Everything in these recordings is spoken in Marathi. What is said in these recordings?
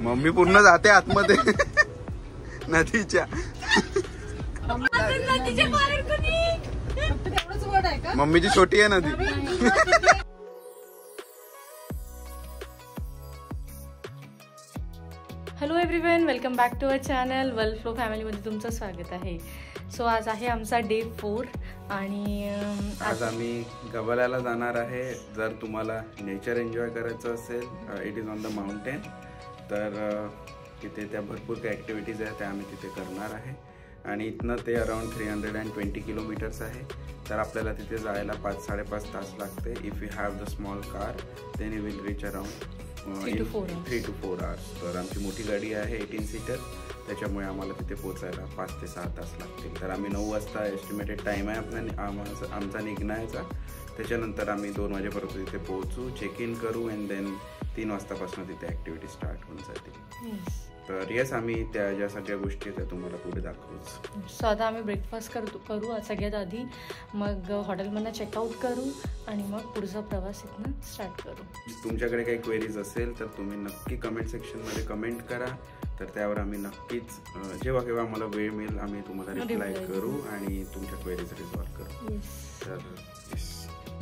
मम्मी पूर्ण जाते आतमध्ये नदीच्या. मम्मीची छोटी आहे नदी. Hello everyone, welcome back to our channel. World flow फॅमिलीमध्ये तुमचं स्वागत आहे. सो आज आहे आमचा डे 4 आणि आज आम्ही गबाल्याला जाणार आहे. जर तुम्हाला नेचर एन्जॉय करायचं असेल, it is on the mountain, तर तिथे त्या भरपूर काही ॲक्टिव्हिटीज आहेत त्या आम्ही तिथे करणार आहे. आणि इथनं ते अराउंड 320 किलोमीटर्स आहे. तर आपल्याला तिथे जायला 5-5.5 तास लागते. If you have the small car then you will reach around 3 to 4 hours. तर आमची मोठी गाडी आहे 18 सीटर, त्याच्यामुळे आम्हाला तिथे पोचायला 5 ते 6 तास लागतील. तर आम्ही 9 वाजता एस्टिमेटेड टाईम आहे आमचा निघण्याचा. त्याच्यानंतर आम्ही 2 वाजेपर्यंत तिथे पोहोचू, चेक इन करू अँड देन 3 वाजतापासून तिथे ॲक्टिव्हिटी स्टार्ट होऊन जातील. तर येस, आम्ही त्या ज्या सगळ्या गोष्टी त्या तुम्हाला पुढे दाखवूच. सो आता आम्ही ब्रेकफास्ट करू सगळ्यात आधी, मग हॉटेलमधनं चेकआउट करू आणि मग पुढचा प्रवास इथनं स्टार्ट करू. तुमच्याकडे काही क्वेरीज असेल तर तुम्ही नक्की कमेंट सेक्शनमध्ये कमेंट करा. तर त्यावर आम्ही नक्कीच जेव्हा केव्हा आम्हाला वेळ मिळेल आम्ही तुम्हाला रिप्लाय करू आणि तुमच्या क्वेरीज रिझॉल्व करू.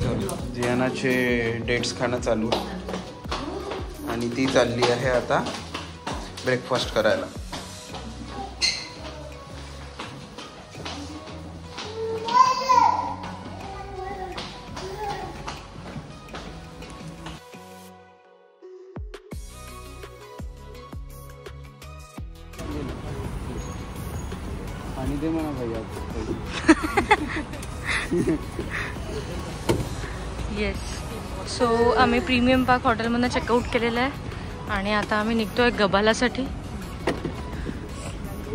तर जियानाचे डेट्स खाणं चालू आणि ती चालली आहे आता ब्रेकफास्ट करायला. पाणी दे म्हणा भैया. येस, सो आम्ही प्रीमियम पार्क हॉटेलमधनं चेकआउट केलेलं आहे आणि आता आम्ही निघतोय गबालासाठी.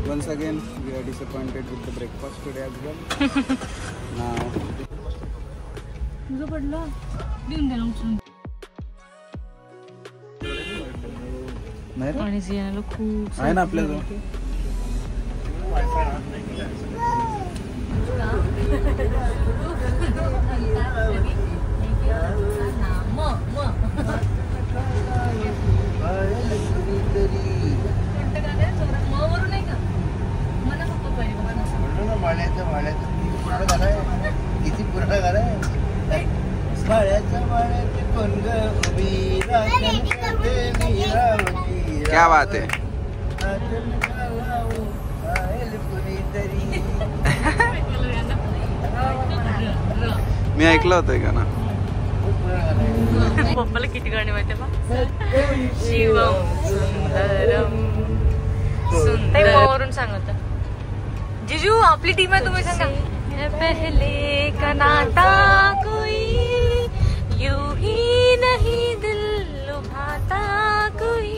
Once again, we are disappointed with the breakfast today as well. Now, तुझं पडलं देऊन द्या उचलून. आणि जियाला खूप आहे ना आपल्याजवळ. क्या बात है. मी ऐकलं होतं का ना. पप्पाला किती गाणी माहिती बा. शिवम सुंदरम सुंदरम सांगत. जिजू आपली टीम आहे, तुम्ही सांगा. पहले का नाता कोई यूं ही नहीं दिल लुभाता कोई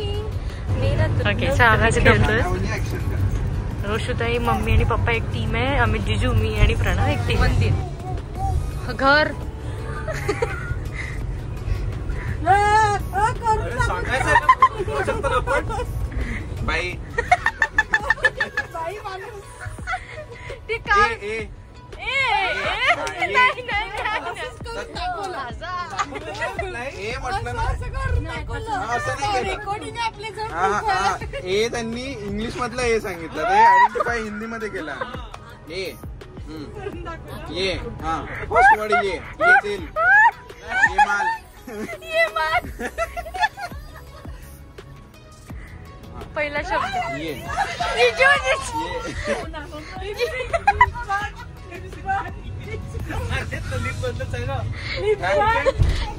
मेरा. ओके, आवाज करतोय. रोशुताई, मम्मी आणि पप्पा एक टीम आहे. आम्ही जिजू, मी आणि प्रणव एक टीम. मंदिर घर बाई ते काय त्यांनी इंग्लिश मधलं हे सांगितलं, ते आयडेंटिफाय हिंदी मध्ये केला. ये हा फर्स्ट वर्ड ये दिल, ये माल, पहिला शब्द ये.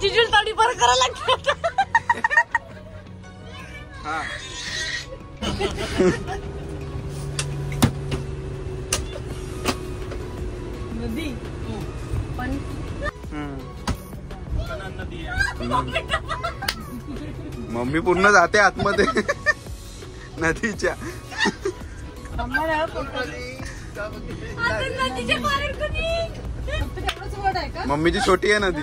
जिजू थोडी बरं करायला लागते. हा नदी पण मम्मी पूर्ण जाते आतमध्ये नदीच्या. मम्मीची छोटी आहे नदी.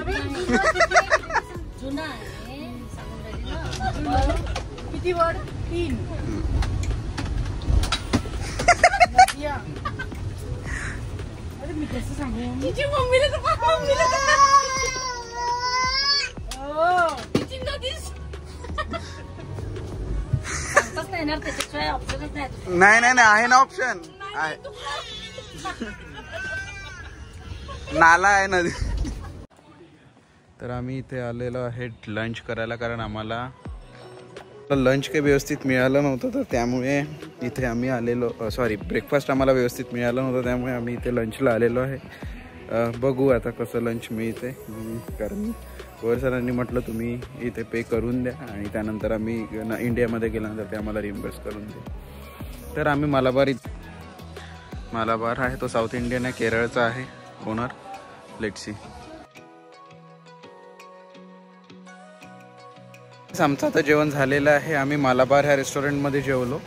किती वर्ड? 3. अरे मी कसं सांगू तिची मम्मीला तिची नदी येणार त्याच्याशिवाय ऑप्शनच नाही. नाही नाही नाही, आहे ना ऑप्शन आहे. नाला आहे नदी. तर आम्ही इथे आलेलो आहे लंच करायला, कारण आम्हाला लंच काही व्यवस्थित मिळालं नव्हतं, तर त्यामुळे इथे आम्ही आलेलो. सॉरी, ब्रेकफास्ट आम्हाला व्यवस्थित मिळालं नव्हतं, त्यामुळे आम्ही इथे लंचला आलेलो आहे. बघू आता कसं लंच मिळते, कारण वर सरांनी म्हटलं तुम्ही इथे पे करून द्या आणि त्यानंतर आम्ही इंडियामध्ये गेल्यानंतर ते आम्हाला रिम्बर्स करून द्या. तर आम्ही मालाबार आहे, तो साऊथ इंडियन आहे, केरळचा आहे ओनर. Let's see. आमचं आता जेवण झालेलं आहे. आम्ही मालाबार ह्या रेस्टॉरंटमध्ये जेवलो.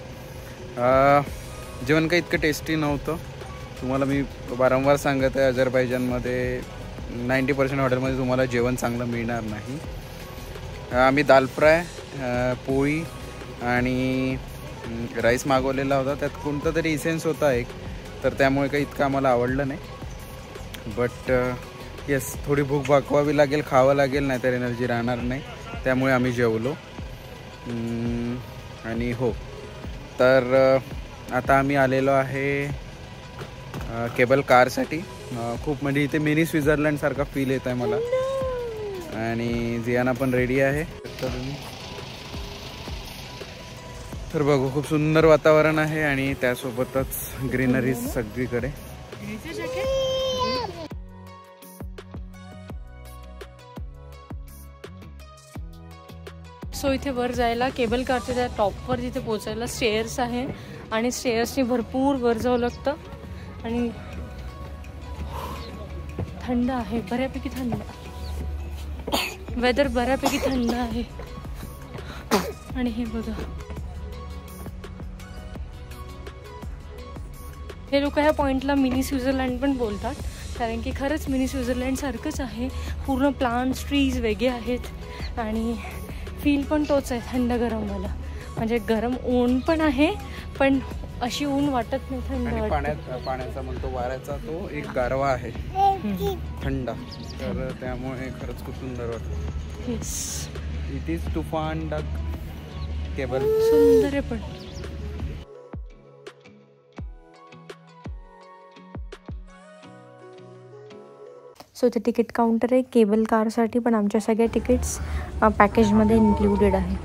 जेवण काही इतकं टेस्टी नव्हतं. तुम्हाला मी वारंवार सांगत आहे, अझरबैजानमध्ये 90% हॉटेलमध्ये तुम्हाला जेवण चांगलं मिळणार नाही. आम्ही दाल फ्राय, पोळी आणि राईस मागवलेला होता. त्यात कोणता तरी इसेन्स होता एक, तर त्यामुळे काही इतकं आम्हाला आवडलं नाही. बट येस, थोडी भूक भागवावी लागेल, खावं लागेल, नाहीतर एनर्जी राहणार नाही. त्यामुळे आम्ही जेवलो. आणि हो, तर आता आम्ही आलेलो आहे केबल कारसाठी. खूप म्हणजे इथे मिनी स्वित्झर्लंडसारखा फील येत आहे मला. आणि जियाना पण रेडी आहे. तर बघू, खूप सुंदर वातावरण आहे आणि त्यासोबतच ग्रीनरी सगळीकडे. सो इथे वर जायला केबल कारच्या त्या टॉपवर जिथे पोचायला स्टेअर्स आहे आणि स्टेअर्सनी भरपूर वर जावं लागतं. आणि थंड आहे, बऱ्यापैकी थंड. वेदर बऱ्यापैकी थंड आहे. आणि हे बघा, हे लोक ह्या पॉइंटला मिनी स्वित्झर्लंड पण बोलतात, कारण की खरंच मिनी स्वित्झर्लंड सारखंच आहे. पूर्ण प्लांट्स, ट्रीज वेगळे आहेत आणि फील पण तोच आहे, थंड गरमवाला. म्हणजे गरम ऊन पण आहे, पण अशी ऊन वाटत नाही, थंड वाटतं. पाण्याचा म्हणतो वाऱ्याचा तो एक गारवा आहे थंड, तर त्यामुळे खरंच खूप सुंदर वाटतं. येस, इट इज तुफान डक केबल. सुंदर आहे पण. सो इथे तिकीट काउंटर आहे केबल कारसाठी, पण आमच्या सगळ्या तिकीट्स पॅकेजमध्ये इन्क्लुडेड आहे.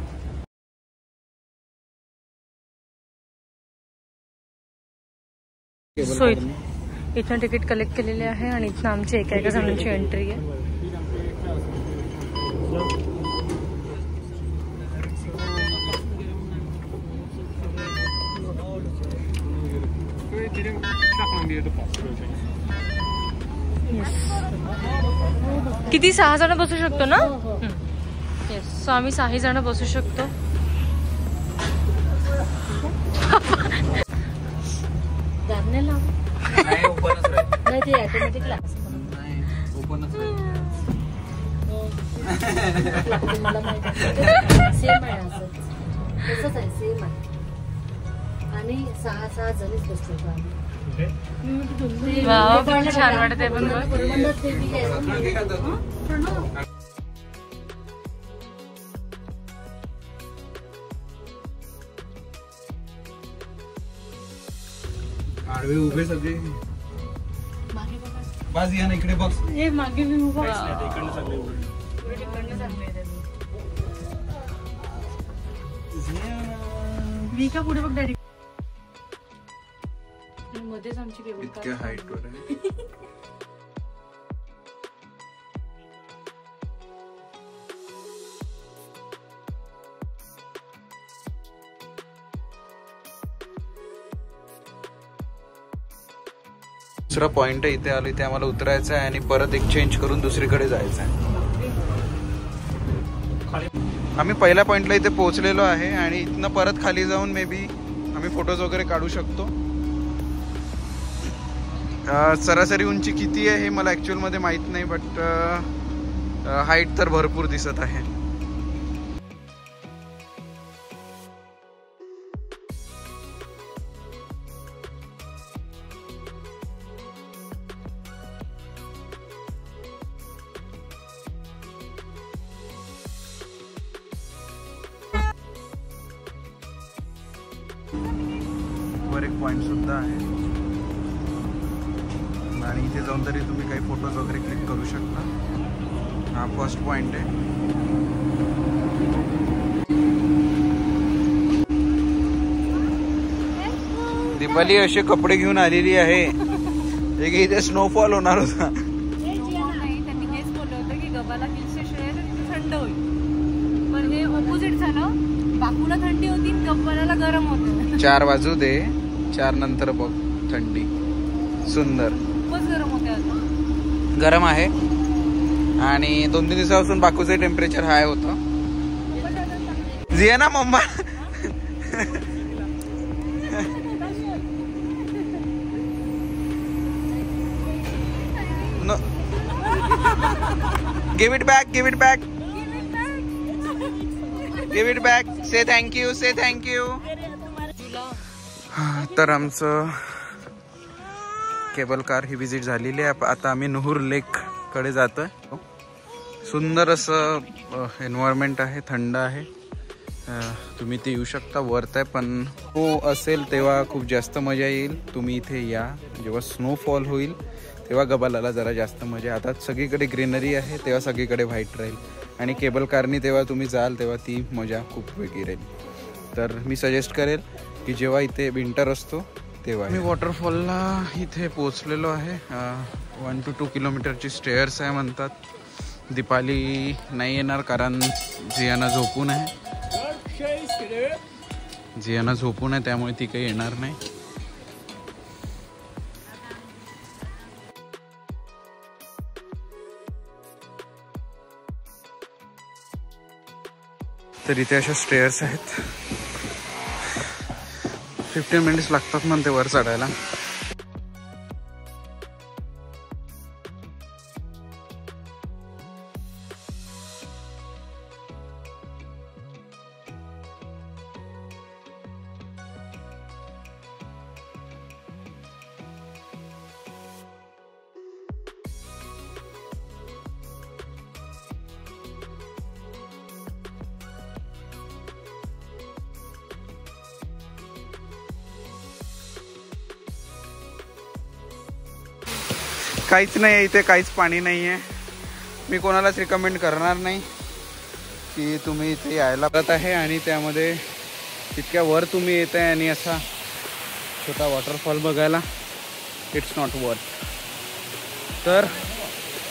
सो इथनं तिकीट कलेक्ट केलेले आहे आणि इथनं आमची एका जणांची एंट्री आहे. किती 6 जण बसू शकतो ना? येस, सो आम्ही 6 जण बसू शकतो. आणि 6 जणीच बसतो. छान वाटते पण. आडवे उभे सगळे. बाज या ना इकडे बघ. हे मागे मी उभा. मी का पुढे बघ डायरेक्ट. मध्येच आमची केबल कार इतक्या हाईट वर आहे. दुसरा पॉइंट इथे आलो, इथे आम्हाला उतरायचं आहे आणि परत एक चेंज करून दुसरीकडे जायचं आहे. आम्ही पहिल्या पॉइंटला इथे पोहोचलेलो आहे आणि इथनं परत खाली जाऊन मे बी आम्ही फोटोज वगैरे काढू शकतो. सरासरी उंची किती आहे हे मला ॲक्च्युअलमध्ये माहीत नाही, बट हाईट तर भरपूर दिसत आहे. वर एक पॉइंट सुद्धा आहे आणि इथे जाऊन तरी तुम्ही काही फोटोज वगैरे क्लिक करू शकता. हा फर्स्ट पॉइंट आहे. दीपाली असे कपडे घेऊन आलेली आहे एक इथे स्नोफॉल होणार होता. त्यांनी हेच बोललं होतं की गबाला हिल स्टेशन आहे तर तिथे थंड होईल, पण हे ऑपोजिट झालं. बाकूला थंडी होती, गब्बाला गरम होतं. 4 वाजू दे, 4 नंतर बघ थंडी सुंदर. खूपच गरम होते आता. गरम आहे आणि 2-3 दिवसापासून बाकूचे टेम्परेचर हाय होतं. जिया ना mamma. No. Give it back. Give it back. Give it back. Say thank you. Say thank you. तर आमचं केबल कार ही विजिट झालेली आहे. आता आम्ही नुहूर लेक कडे जातोय. सुंदर असं एन्व्हायरमेंट आहे, थंड आहे. तुम्ही ते येऊ शकता. वर्थ आहे, पण हो असेल तेव्हा खूप जास्त मजा येईल. तुम्ही इथे या, जेव्हा स्नोफॉल होईल तेव्हा गबालाला जरा जास्त मजा. आता सगळीकडे ग्रीनरी आहे, तेव्हा सगळीकडे व्हाईट राहील आणि केबल कारनी तेव्हा तुम्ही जाल तेव्हा ती मजा खूप वेगळी राहील. तर मी सजेस्ट करेल की जेव्हा इथे विंटर असतो तेव्हा. मी वॉटरफॉलला इथे पोचलेलो आहे. 1 to 2 किलोमीटरची स्टेअर्स आहे म्हणतात. दीपाली नाही येणार कारण जियाना झोपून आहे. जियाना झोपून आहे त्यामुळे ती काही येणार नाही. तर इथे अशा स्टेअर्स आहेत. 15 मिनिट्स लागतात म्हणते वर चढायला. काहीच नाही आहे इथे, काहीच पाणी नाही आहे. मी कोणालाच रिकमेंड करणार नाही की तुम्ही इथे यायला लागत आहे आणि त्यामध्ये तितक्या वर तुम्ही येत आहे आणि असा छोटा वॉटरफॉल बघायला. It's not worth. तर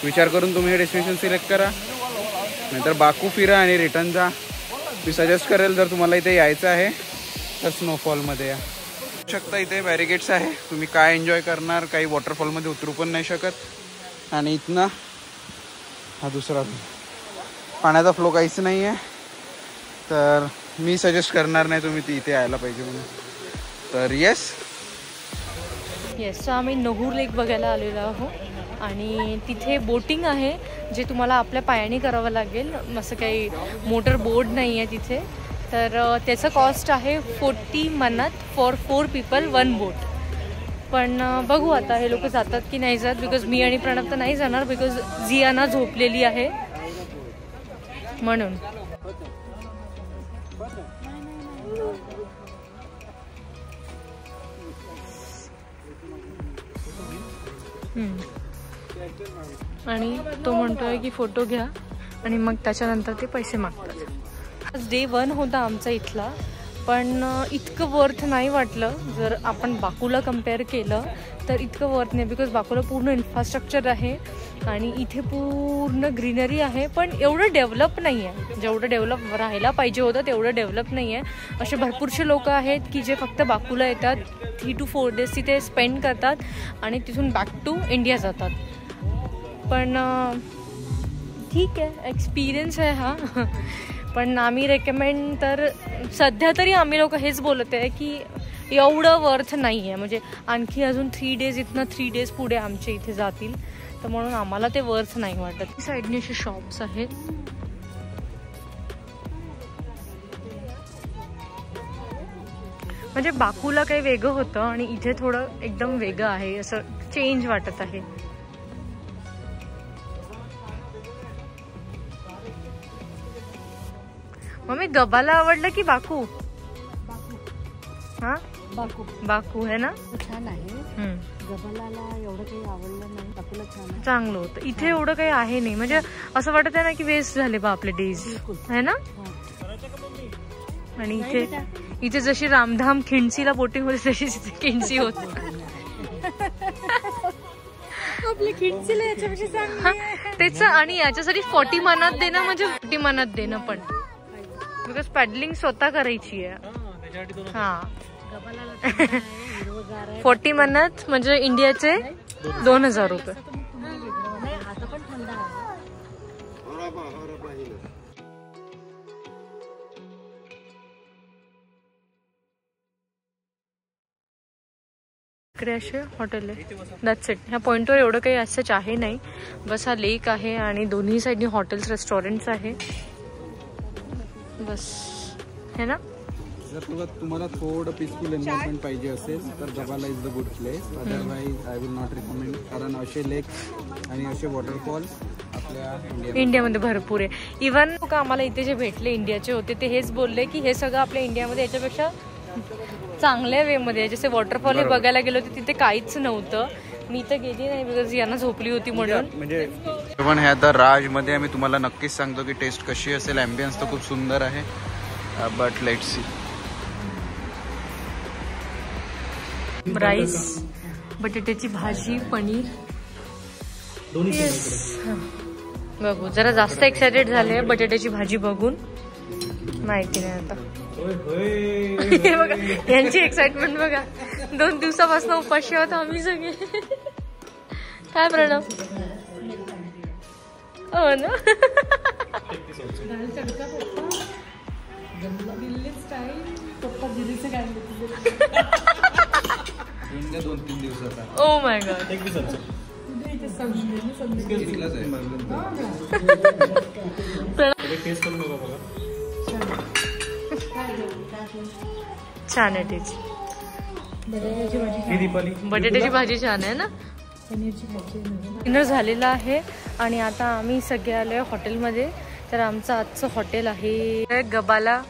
विचार करून तुम्ही हे डेस्टिनेशन सिलेक्ट करा, नाहीतर बाकू फिरा आणि रिटर्न जा. मी सजेस्ट करेल जर तुम्हाला इथे यायचं आहे तर स्नोफॉलमध्ये या. शकता इथे बॅरिकेड्स आहे. तुम्ही काय एन्जॉय करणार, काही वॉटरफॉलमध्ये उतरू पण नाही शकत. आणि इथनं हा दुसरा पाण्याचा फ्लो काहीच नाही आहे. तर मी सजेस्ट करणार नाही तुम्ही ती इथे यायला पाहिजे म्हणून. तर येस तर आम्ही नुहूर लेक बघायला आलेलो आहोत आणि तिथे बोटिंग आहे जे तुम्हाला आपल्या पायाने करावं लागेल. असं काही मोटर बोट नाही आहे तिथे. तर त्याचं कॉस्ट आहे 40 मनात फॉर 4 people 1 बोट. पण बघू आता हे लोक जातात की नाही जात. बिकॉज मी आणि प्रणव तर नाही जाणार, बिकॉज जियाना झोपलेली आहे म्हणून. आणि तो म्हणतोय की फोटो घ्या आणि मग त्याच्यानंतर ते पैसे मागतात. आज डे 1 होता आमचा इथला, पण इतकं वर्थ नाही वाटलं. जर आपण बाकूला कम्पेअर केलं तर इतकं वर्थ नाही. बिकॉज बाकूला पूर्ण इन्फ्रास्ट्रक्चर आहे आणि इथे पूर्ण ग्रीनरी आहे, पण एवढं डेव्हलप नाही आहे. जेवढं डेव्हलप राहायला पाहिजे होतं तेवढं डेव्हलप नाही आहे. असे भरपूरसे लोक आहेत की जे फक्त बाकूला येतात, 3 to 4 days तिथे स्पेंड करतात आणि तिथून बॅक टू इंडिया जातात. पण ठीक आहे, एक्सपिरियन्स आहे हा. पण आम्ही रेकमेंड तर सध्या तरी आम्ही लोक हेच बोलत आहे की एवढं वर्थ नाही आहे. म्हणजे आणखी अजून 3 days इथनं 3 days पुढे आमचे इथे जातील, तर म्हणून आम्हाला ते वर्थ नाही वाटत. साईडने असे शॉप्स आहेत. म्हणजे बाकूला काही वेगळं होतं आणि इथे थोडं एकदम वेगळं आहे, असं चेंज वाटत आहे. मम्मी गबाला आवडलं की बाकू? हा बाकू है ना, छान आहे. गबालाला एवढं काही आवडलं नाही, बाकूला छान चांगलं होतं. इथे एवढं काही आहे नाही, म्हणजे असं वाटत आहे ना की वेस्ट झाले बा आपले डेज है ना. आणि इथे जशी रामधाम खिंडसीला बोटिंग होती तशी खिंडसी होती आपली खिडकीला याच्यापेक्षा चांगली त्याच. आणि याच्यासाठी 40 मनात देणं म्हणजे 40 मनात देणं पण, बिकॉज पॅडलिंग स्वतः करायची आहे. हा 40 मनात म्हणजे इंडियाचे 2000 रुपये. आता पण थंड आहे. इकडे असे हॉटेल आहे. That's it. ह्या पॉइंटवर एवढं काही असंच आहे नाही, बस हा लेक आहे आणि दोन्ही साईडनी हॉटेल्स रेस्टॉरंट्स आहे बस, है ना. जर तुम्हाला थोडं पीसफुल एन्व्हायरमेंट पाहिजे असेल तर Gabala is the good place. Otherwise I will not recommend, कारण असे लेक आणि असे वॉटरफॉल्स आपल्या इंडियामध्ये भरपूर आहे. इव्हन आम्हाला इथे जे भेटले इंडियाचे होते ते हेच बोलले की हे सगळं आपल्या इंडियामध्ये याच्यापेक्षा चांगल्या वे मध्ये. जसे वॉटरफॉल हे बघायला गेलो होते तिथे काहीच नव्हतं. मी तर गेली नाही बिकॉज यांना झोपली होती म्हणून. म्हणजे पण ह्या द राजमध्ये आम्ही तुम्हाला नक्कीच सांगतो की टेस्ट कशी असेल. ॲम्बियन्स तर खूप सुंदर आहे, बट लेट्स सी. राईस, बटाट्याची भाजी, पनीर. बघू, जरा जास्त एक्सायटेड झाले बटाट्याची भाजी बघून. माहिती नाही आता बघा यांची एक्साइटमेंट बघा. 2 दिवसापासून उपाशी आहोत आम्ही सगळे. काय प्रणव. हो ना. Oh my God. छान आहे टेस्ट. बटाट्याची भाजी छान आहे ना. डिनर झालेला आहे आणि आता आम्ही सगळे आलोय हॉटेलमध्ये. तर आमचं आजचं हॉटेल आहे गबाला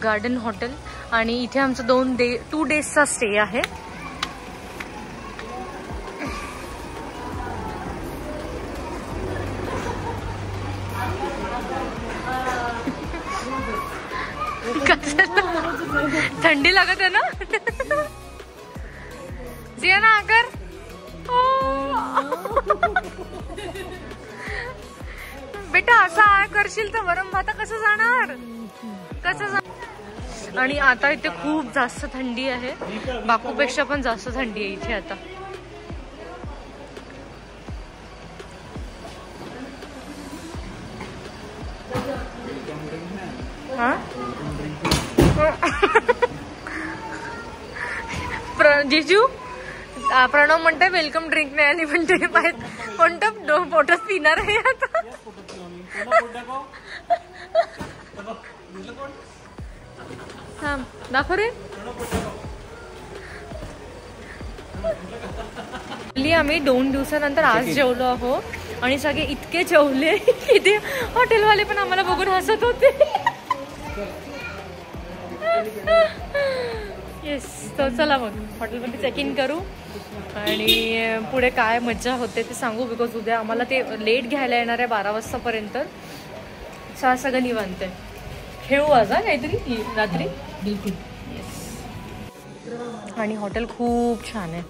गार्डन हॉटेल आणि इथे आमचं 2 डेजचा स्टे आहे. थंडी लागत आहे ना जियाना आकर. बेटा असं आय करशील तर वरम भाता कसं जाणार. आणि आता इथे खूप जास्त थंडी आहे, बाकूपेक्षा पण जास्त थंडी आहे इथे आता. जिजू प्रणव म्हणते वेलकम ड्रिंक नाही आणि म्हणते कोणतं पोटात पिणार आहे आता. थांब दाखव रे. आम्ही 2 दिवसानंतर आज जेवलो आहोत आणि सगळे इतके जेवले की ते हॉटेलवाले पण आम्हाला बघून हसत होते. येस. तर चला मग हॉटेलमध्ये चेक इन करू आणि पुढे काय मज्जा होते ते सांगू. बिकॉज उद्या आम्हाला ते लेट घ्यायला येणार आहे 12 वाजतापर्यंत. सगळं निवांत आहे. खेळू आज काहीतरी रात्री. बिलकुल. येस. आणि हॉटेल खूप छान आहे.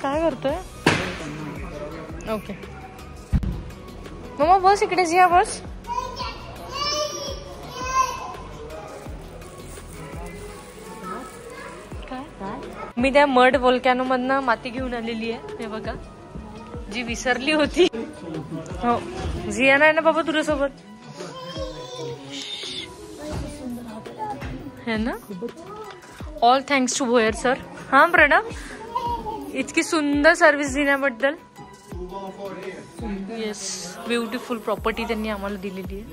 काय करतोय. ओके मम्मा बस इकडे. जिया बस. मी त्या मड वोल्कॅनो मधनं माती घेऊन आलेली आहे. हे बघा जी विसरली होती. हो जियाना आहे ना बाबा तुझ्यासोबत है ना. All thanks to Bhoyar sir. हा प्रणव इतकी सुंदर सर्व्हिस दिल्याबद्दल. येस. ब्युटिफुल प्रॉपर्टी त्यांनी आम्हाला दिलेली आहे.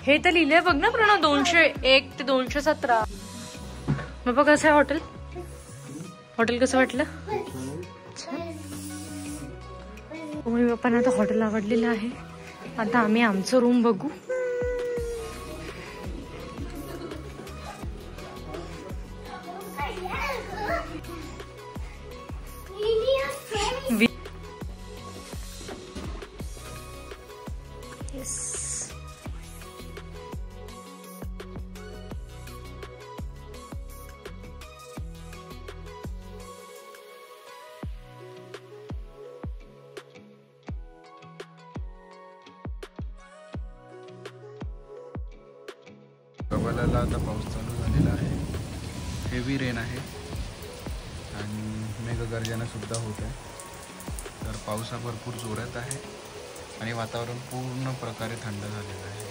हे तर लिहिलंय बघ ना प्रणव 201 ते 217. बाबा कसं आहे हॉटेल? हॉटेल कसं वाटलं? मम्मी पप्पांना आता हॉटेल आवडलेलं आहे. आता आम्ही आमचं रूम बघू. गबालाला आता पाऊस चालू झालेला आहे. हेवी रेन आहे आणि मेघगर्जनासुद्धा होत आहे. तर पाऊस हा भरपूर जोरात आहे आणि वातावरण पूर्ण प्रकारे थंड झालेलं आहे.